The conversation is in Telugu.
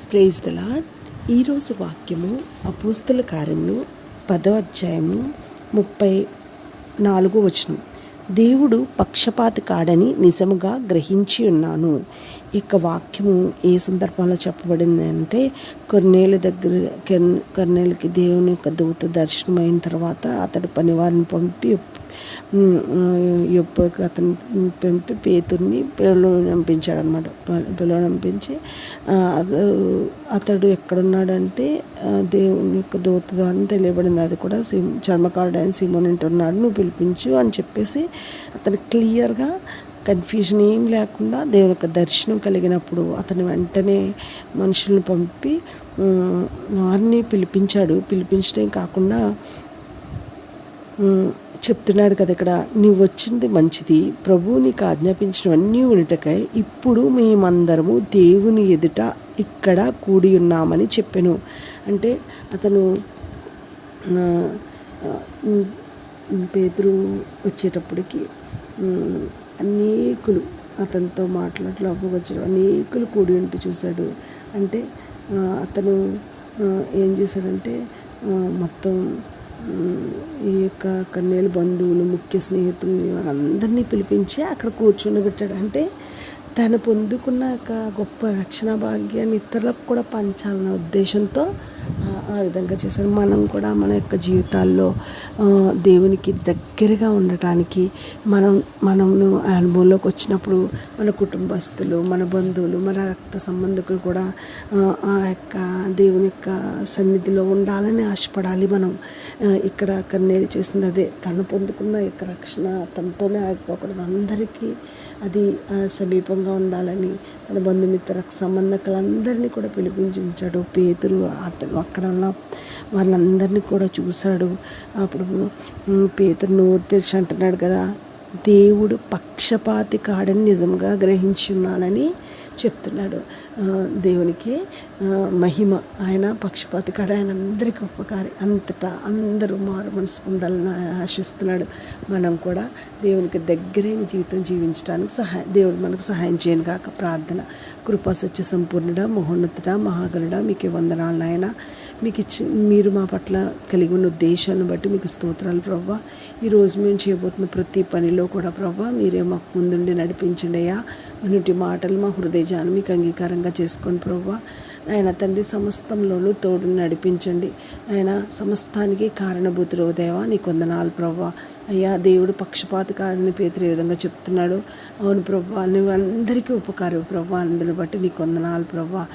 Praise the lord. ఈరోజు వాక్యము అపోస్తల కార్యములు 10వ అధ్యాయము 34వ వచనం. దేవుడు పక్షపాతి కాడని నిజముగా గ్రహించి ఉన్నాను. ఇక వాక్యము ఏ సందర్భంలో చెప్పబడింది అంటే, కొర్నేలుకి దేవుని యొక్క దూత దర్శనమైన తర్వాత అతడు పనివారిని పంపి యొప్పకు అతను పంపి పేతుర్ని పిలువనంపించాడు అనమాట. పిలువనంపించి అతడు ఎక్కడున్నాడంటే దేవుని యొక్క దూత ద్వారా తెలియబడింది. అది కూడా చర్మకారుడు ఆయన సీమోను ఉంటున్నాడు, నువ్వు పిలిపించు అని చెప్పేసి అతను క్లియర్గా కన్ఫ్యూజన్ ఏం లేకుండా దేవుని యొక్క దర్శనం కలిగినప్పుడు అతను వెంటనే మనుషులను పంపి వారిని పిలిపించాడు. పిలిపించడం కాకుండా చెప్తున్నాడు కదా ఇక్కడ, నీవు వచ్చింది మంచిది, ప్రభువు నీకు ఆజ్ఞాపించినవన్నీ వినుటకై ఇప్పుడు మేమందరము దేవుని ఎదుట ఇక్కడ కూడి ఉన్నామని చెప్పాను. అంటే అతను పేతురు వచ్చేటప్పటికి అనేకులు అతనితో మాట్లాడలోకి వచ్చారు, అనేకులు కూడి ఉంటే చూశాడు. అంటే అతను ఏం చేశాడంటే మొత్తం ఈ యొక్క కన్యల బంధువులు, ముఖ్య స్నేహితుల్ని, వారందరినీ పిలిపించి అక్కడ కూర్చొని అంటే తను పొందుకున్న ఒక గొప్ప రక్షణ భాగ్యాన్ని ఇతరులకు కూడా పంచాలన్న ఉద్దేశంతో ఆ విధంగా చేశారు. మనం కూడా మన యొక్క జీవితాల్లో దేవునికి దగ్గరగా ఉండటానికి మనము అనుభవంలోకి వచ్చినప్పుడు మన కుటుంబస్తులు, మన బంధువులు, మన రక్త సంబంధికులు కూడా ఆ యొక్క దేవుని యొక్క సన్నిధిలో ఉండాలని ఆశపడాలి. మనం ఇక్కడ కన్నేలు చేసింది అదే, తను పొందుకున్న యొక్క రక్షణ తనతోనే ఆగిపోకూడదు, అందరికీ అది సమీపంగా ఉండాలని తన బంధుమిత్ర సంబంధికులందరినీ కూడా పిలిపించాడు. పేతురు అక్కడ ఉన్న వాళ్ళందరినీ కూడా చూశాడు. అప్పుడు పేతురు నోరు తెరిచి అంటున్నాడు కదా, దేవుడు పక్షపాతి కాడని నిజంగా గ్రహించి ఉన్నానని చెప్తున్నాడు. దేవునికి మహిమ. ఆయన పక్షపాతి కాడ, ఆయన అందరికీ ఉపకారి, అంతటా అందరూ మారు మనసు పొందాలని ఆశిస్తున్నాడు. మనం కూడా దేవునికి దగ్గరైన జీవితం జీవించడానికి దేవుడు మనకు సహాయం చేయను కాక. ప్రార్థన. కృపా సత్య సంపూర్ణుడ, మహోన్నతుడ, మహాగణుడ, మీకే వందనాలు నాయన. మీరు మా పట్ల కలిగి ఉన్న ఉద్దేశాన్ని బట్టి మీకు స్తోత్రాలు ప్రభువా. ఈరోజు మేము చేయబోతున్న ప్రతి పనిలో కూడా ప్రభువా మీరే మాకు ముందుండి నడిపించండి అయ్యా. అన్నిటి మాటలు మా హృదయాన్ని మీకు అంగీకారంగా చేసుకోండి ప్రభువా. ఆయన తండ్రి, సమస్తంలోనూ తోడు నడిపించండి ఆయన. సమస్తానికి కారణభూతుడు దేవా, నీకు వందనాలు ప్రభువా. అయ్యా, దేవుడు పక్షపాతి కాదని పేతురు ఏ విధంగా చెప్తున్నాడు. అవును ప్రభువా, నువ్వు అందరికీ ఉపకారం ప్రభువా. అందుని బట్టి నీకు వందనాలు ప్రభువా.